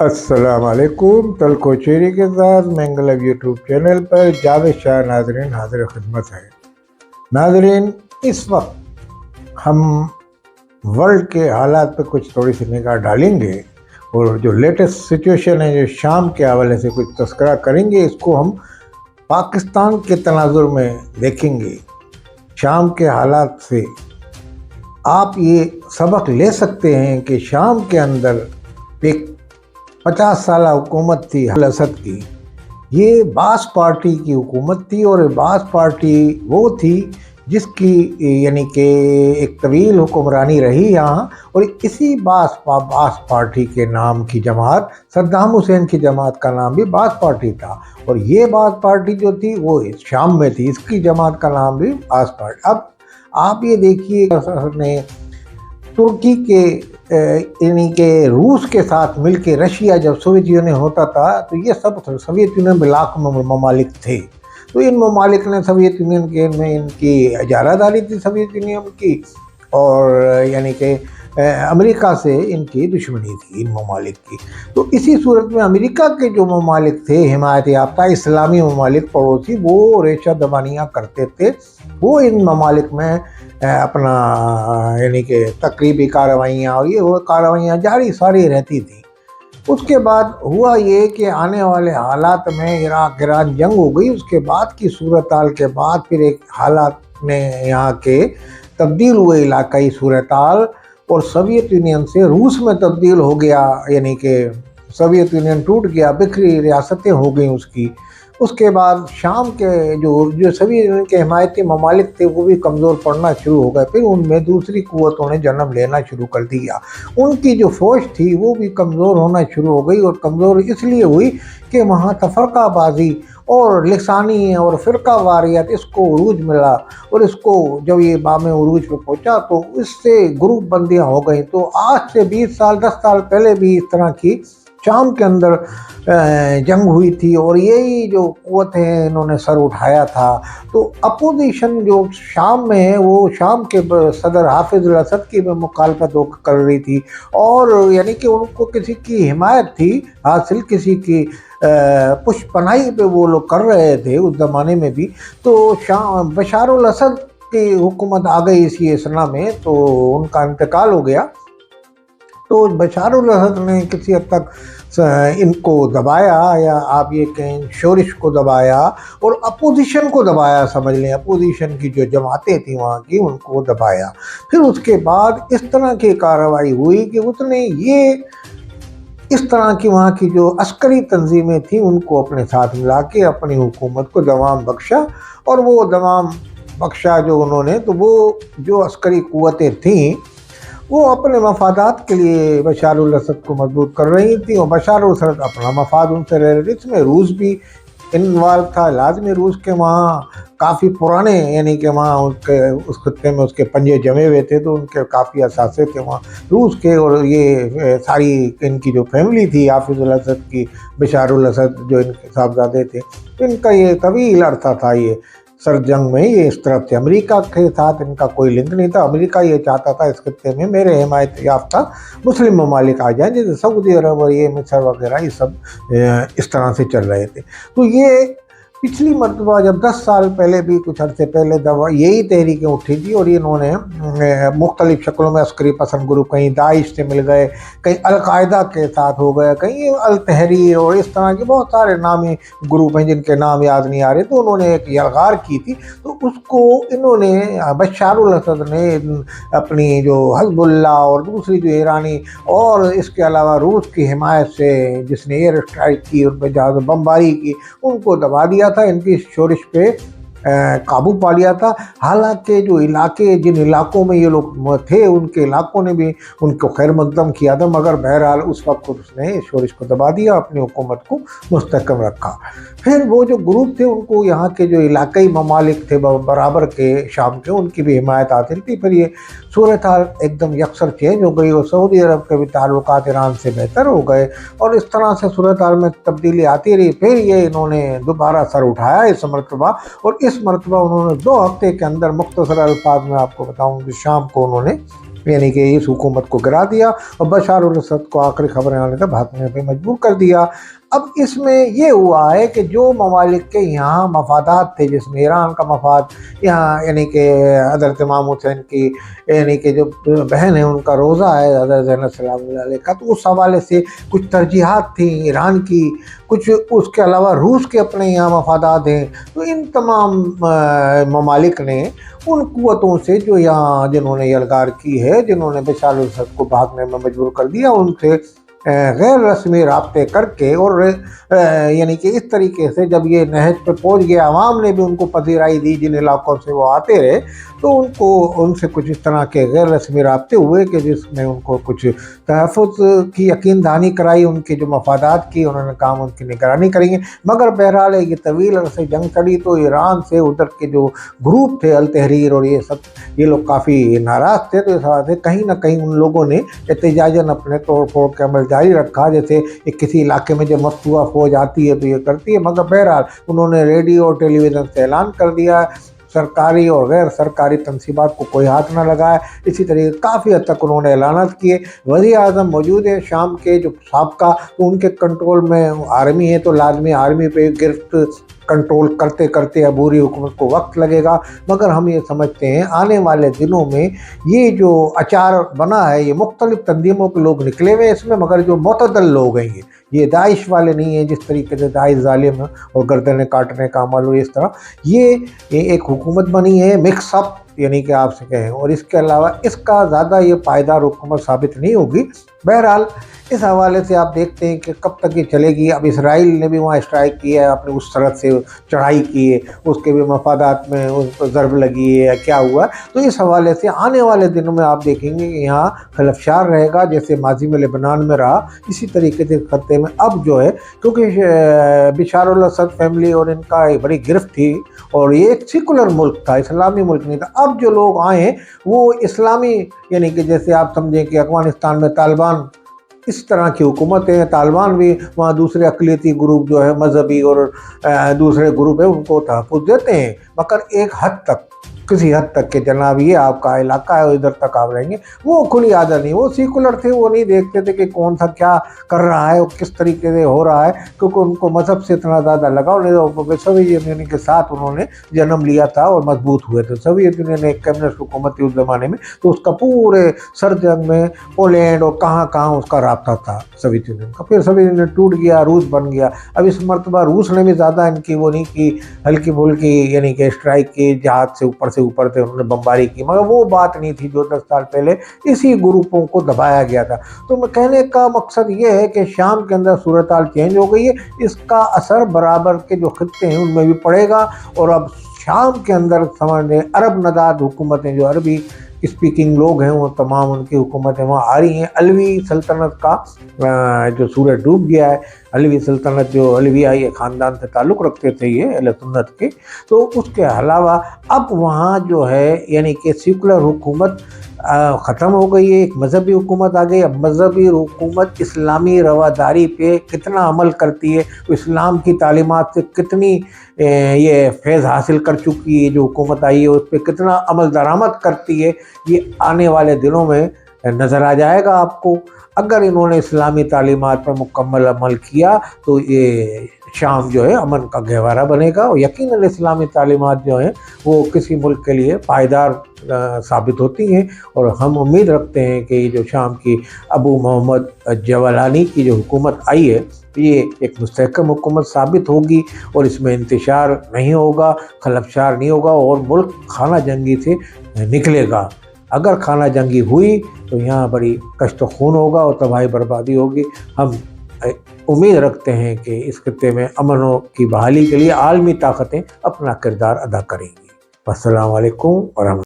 السلام علیکم، تلکو چیری کے ساتھ مینگلب یوٹیوب چینل پر جاوید شاہ ناظرین حاضر خدمت ہے۔ ناظرین، اس وقت ہم ورلڈ کے حالات پہ کچھ تھوڑی سی نگاہ ڈالیں گے اور جو لیٹسٹ سچویشن ہے جو شام کے حوالے سے کچھ تذکرہ کریں گے، اس کو ہم پاکستان کے تناظر میں دیکھیں گے۔ شام کے حالات سے آپ یہ سبق لے سکتے ہیں کہ شام کے اندر ایک 50 سالہ حکومت تھی اسد کی، یہ باس پارٹی کی حکومت تھی، اور باس پارٹی وہ تھی جس کی یعنی کہ ایک طویل حکمرانی رہی یہاں، اور اسی باس پارٹی کے نام کی جماعت، صدام حسین کی جماعت کا نام بھی باس پارٹی تھا، اور یہ باس پارٹی جو تھی وہ شام میں تھی، اس کی جماعت کا نام بھی باس پارٹی۔ اب آپ یہ دیکھیے نے ترکی کے یعنی کہ روس کے ساتھ مل کے، رشیا جب سوویت یونین ہوتا تھا تو یہ سب سوویت یونین میں لاکھ ممالک تھے، تو ان ممالک نے سوویت یونین کے میں ان کی اجارہ داری تھی سوویت یونین کی، اور یعنی کہ امریکہ سے ان کی دشمنی تھی ان ممالک کی۔ تو اسی صورت میں امریکہ کے جو ممالک تھے حمایت یافتہ اسلامی ممالک پڑوسی، وہ ریشہ دبانیاں کرتے تھے، وہ ان ممالک میں اپنا یعنی کہ تقریبی کارروائیاں اور یہ کارروائیاں جاری ساری رہتی تھیں۔ اس کے بعد ہوا یہ کہ آنے والے حالات میں عراق ایران جنگ ہو گئی، اس کے بعد کی صورتحال کے بعد پھر ایک حالات میں یہاں کے تبدیل ہوئے علاقائی صورتحال، اور سوویت یونین سے روس میں تبدیل ہو گیا، یعنی کہ سوویت یونین ٹوٹ گیا، بکھری ریاستیں ہو گئیں اس کی۔ اس کے بعد شام کے جو سوویت یونین کے حمایتی ممالک تھے وہ بھی کمزور پڑنا شروع ہو گئے، پھر ان میں دوسری قوتوں نے جنم لینا شروع کر دیا، ان کی جو فوج تھی وہ بھی کمزور ہونا شروع ہو گئی، اور کمزور اس لیے ہوئی کہ وہاں تفرقہ بازی اور لسانی اور فرقہ واریت اس کو عروج ملا، اور اس کو جب یہ بام عروج پہ پہنچا تو اس سے گروپ بندیاں ہو گئیں۔ تو آج سے 10 سال پہلے بھی اس طرح کی شام کے اندر جنگ ہوئی تھی، اور یہی جو قوت ہیں انہوں نے سر اٹھایا تھا۔ تو اپوزیشن جو شام میں ہے وہ شام کے صدر حافظ الاسد کی مخالفت کر رہی تھی، اور یعنی کہ ان کو کسی کی حمایت تھی حاصل، کسی کی پشت پناہی پہ وہ لوگ کر رہے تھے اس زمانے میں بھی۔ تو بشار الاسد کی حکومت آ گئی اسی اسنا میں، تو ان کا انتقال ہو گیا، تو بشار الاسد نے کسی حد تک ان کو دبایا، یا آپ یہ کہیں شورش کو دبایا، اور اپوزیشن کو دبایا، سمجھ لیں اپوزیشن کی جو جماعتیں تھیں وہاں کی ان کو دبایا۔ پھر اس کے بعد اس طرح کی کارروائی ہوئی کہ اس نے یہ اس طرح کی وہاں کی جو عسکری تنظیمیں تھیں ان کو اپنے ساتھ ملا کے اپنی حکومت کو دوام بخشا، اور وہ دوام بخشا جو انہوں نے، تو وہ جو عسکری قوتیں تھیں وہ اپنے مفادات کے لیے بشار الاسد کو مضبوط کر رہی تھیں، اور بشار الاسد اپنا مفاد ان سے رہ رہی تھی۔ اس میں روس بھی انوالو تھا، لازمی روس کے وہاں کافی پرانے یعنی کہ وہاں اس خطے میں اس کے پنجے جمے ہوئے تھے، تو ان کے کافی اثاثے تھے وہاں روس کے، اور یہ ساری ان کی جو فیملی تھی حافظ الاسد کی، بشار الاسد جو ان کے صاحبزادے تھے، ان کا یہ طویل عرصہ تھا یہ سر جنگ میں یہ اس طرف تھے، امریکہ کے ساتھ ان کا کوئی لنک نہیں تھا۔ امریکہ یہ چاہتا تھا اس خطے میں میرے حمایت یافتہ مسلم ممالک آ جائیں، جیسے سعودی عرب اور یہ مصر وغیرہ، یہ سب اس طرح سے چل رہے تھے۔ تو یہ پچھلی مرتبہ جب 10 سال پہلے بھی کچھ عرصے پہلے یہی تحریکیں اٹھی تھی، اور انہوں نے مختلف شکلوں میں عسکری پسند گروپ، کہیں داعش سے مل گئے، کہیں القاعدہ کے ساتھ ہو گئے، کہیں التحریر، اور اس طرح کے بہت سارے نامی گروپ ہیں جن کے نام یاد نہیں آ رہے، تو انہوں نے ایک یلغار کی تھی۔ تو اس کو انہوں نے بشار الاسد نے اپنی جو حزب اللہ اور دوسری جو ایرانی اور اس کے علاوہ روس کی حمایت سے جس نے ایئر اسٹرائک کی، ان پہ جہاز بمباری کی، ان کو دبا دیا تھا، ان کی شورش پہ قابو پا لیا تھا۔ حالانکہ جو علاقے جن علاقوں میں یہ لوگ تھے ان کے علاقوں نے بھی ان کو خیر مقدم کیا تھا، مگر بہرحال اس وقت اس نے شورش کو دبا دیا، اپنی حکومت کو مستحکم رکھا۔ پھر وہ جو گروپ تھے ان کو یہاں کے جو علاقائی ممالک تھے برابر کے شام کے، ان کی بھی حمایت حاصل تھی۔ پھر یہ صورتحال ایک دم یکسر چینج ہو گئی، اور سعودی عرب کے بھی تعلقات ایران سے بہتر ہو گئے، اور اس طرح سے صورتحال میں تبدیلی آتی رہی۔ پھر یہ انہوں نے دوبارہ سر اٹھایا اس مرتبہ، اور اس مرتبہ انہوں نے 2 ہفتے کے اندر، مختصر الفاظ میں آپ کو بتاؤں کہ شام کو انہوں نے यानी कि इस हुकूमत को गिरा दिया और बशार अल असद को आखिरी खबरें आने तक भागने पे मजबूर कर दिया। अब इसमें ये हुआ है कि जो ममालिक के यहाँ मफादात थे, जिसमें ईरान का मफाद यहाँ, यानी कि हज़रत इमाम हुसैन की यानी कि जो बहन है उनका रोज़ा है हज़रत ज़ैनब सलामुल्लाह अलैहा का, तो उस हवाले से कुछ तरजीहात थी ईरान की, कुछ उसके अलावा रूस के अपने यहाँ मफादात हैं। तो इन तमाम ममालिक ने उन कुव्वतों से जो यहाँ जिन्होंने यलगार की है, जिन्होंने बशार अल असद को भागने में मजबूर कर दिया, उनसे गैर रस्मी राब्ते करके और यानी कि इस तरीके से जब ये नहज पे पहुंच गया, आवाम ने भी उनको पजीराई दी जिन इलाकों से वो आते रहे, तो उनको उनसे कुछ इस तरह के गैर रस्मी राब्ते हुए कि जिसमें उनको कुछ तहफ़्फ़ुज़ की यकीन दहानी कराई, उनके जो मफादात की उन्होंने काम उनकी निगरानी करेंगे। मगर बहरहाल ये तवील अरसे जंग चली तो ईरान से उधर के जो ग्रुप थे अल तहरीर और ये सब, ये लोग काफ़ी नाराज़ थे। तो इस वजह से कहीं ना कहीं उन लोगों ने एहतजाजन अपने तोड़ फोड़ के अमल जारी रखा। जैसे किसी इलाके में जब मफ्तूआ फौज आती है तो ये करती है, मगर बहरहाल उन्होंने रेडियो और टेलीविज़न से ऐलान कर दिया, सरकारी और गैर सरकारी तनसीबात को कोई हाथ न लगाए। इसी तरीके काफ़ी हद तक उन्होंने ऐलानात किए। वज़ीर आज़म मौजूद है शाम के जो साबका, तो उनके कंट्रोल में आर्मी है, तो लाजमी आर्मी पे गिरफ्त कंट्रोल करते करते अबूरी हुकूमत को वक्त लगेगा। मगर हम ये समझते हैं आने वाले दिनों में ये जो अचार बना है, ये मुख्तलिफ तंजीमों के लोग निकले हुए हैं इसमें, मगर जो मुतदल लोग हैं ये दाइश वाले नहीं है, जिस तरीके से दाइश जालिम है और गर्दनें काटने का अमल हो, इस तरह ये एक हुकूमत बनी है मिक्सअप, यानी कि आपसे कहें, और इसके अलावा इसका ज़्यादा ये पायदार हुकूमत साबित नहीं होगी। बहरहाल इस हवाले से आप देखते हैं कि कब तक ये चलेगी। अब इसराइल ने भी वहाँ स्ट्राइक किया है, अपने उस तरफ से चढ़ाई की है, उसके भी मफादात में उस पर ज़रब लगी है या क्या हुआ। तो इस हवाले से आने वाले दिनों में आप देखेंगे कि यहाँ खलफशार रहेगा, जैसे माजी में लेबनान में रहा, इसी तरीके से खत्ते में अब जो है, क्योंकि बशार अल असद फैमिली और इनका एक बड़ी गिरफ्त थी और ये एक सेकुलर मुल्क था, इस्लामी मुल्क नहीं था। अब जो लोग आए हैं वो इस्लामी, यानी कि जैसे आप समझें कि अफगानिस्तान में तालिबान इस तरह की हुकूमत है, तालिबान भी वहाँ दूसरे अक़लियती ग्रुप जो है मजहबी और दूसरे ग्रुप है उनको तहफ़्फ़ुज़ देते हैं, मगर एक हद तक, किसी हद तक के जनाब ये आपका इलाका है, इधर तक आप रहेंगे। वो खुली आदत नहीं, वो सेकुलर थे, वो नहीं देखते थे कि कौन सा क्या कर रहा है और किस तरीके से हो रहा है, क्योंकि उनको मज़हब से इतना ज़्यादा लगाव नहीं। सोवियत यूनियन के साथ उन्होंने जन्म लिया था और मजबूत हुए थे। सोवियत यूनियन एक कम्युनिस्ट हुकूमत थी उस ज़माने में, तो उसका पूरे सर जंग में पोलैंड और कहाँ कहाँ उसका राब्ता था सोवियत यूनियन का। फिर सोवियत यूनियन टूट गया, रूस बन गया। अब इस मरतबा रूस ने भी ज़्यादा इनकी वो नहीं की, हल्की फुल्की यानी कि स्ट्राइक की, जहाज से ऊपर थे, उन्होंने बमबारी की, मगर वो बात नहीं थी जो 10 साल पहले इसी ग्रुपों को दबाया गया था। तो मैं कहने का मकसद ये है कि शाम के अंदर सूरत हाल चेंज हो गई है, इसका असर बराबर के जो खित्ते हैं उनमें भी पड़ेगा। और अब शाम के अंदर समझ लें अरब नदाद हुकूमतें, जो अरबी स्पीकिंग लोग हैं, वो तमाम उनकी हुकूमतें वहाँ आ रही हैं। अलवी सल्तनत का जो सूरज डूब गया है, अलवी सल्तनत जो अलवियाई ख़ानदान से ताल्लुक़ रखते थे ये अहले सुन्नत के, तो उसके अलावा अब वहाँ जो है यानी कि सेकुलर हुकूमत ख़त्म हो गई है, एक मजहबी हुकूमत आ गई। अब मजहबी हुकूमत इस्लामी रवादारी पे कितना अमल करती है, इस्लाम की तालीमात से कितनी ये फैज़ हासिल कर चुकी है, जो हुकूमत आई है उस पर कितना अमल दरामद करती है, ये आने वाले दिनों में नज़र आ जाएगा आपको। अगर इन्होंने इस्लामी तालीमात पर मुकम्मल अमल किया तो ये शाम जो है अमन का गहवारा बनेगा, और यकीनन इस्लामी तालीमात जो हैं वो किसी मुल्क के लिए पायदार साबित होती हैं। और हम उम्मीद रखते हैं कि जो शाम की अबू मोहम्मद जवलानी की जो हुकूमत आई है, ये एक मुस्तहकम हुकूमत साबित होगी और इसमें इंतशार नहीं होगा, खलफशार नहीं होगा और मुल्क खाना जंगी से निकलेगा। अगर खाना जंगी हुई तो यहाँ बड़ी कष्ट खून होगा और तबाही बर्बादी होगी। हम उम्मीद रखते हैं कि इस खित्ते में अमन की बहाली के लिए आलमी ताकतें अपना किरदार अदा करेंगी। अस्सलामु अलैकुम व रहमतुल्लाह।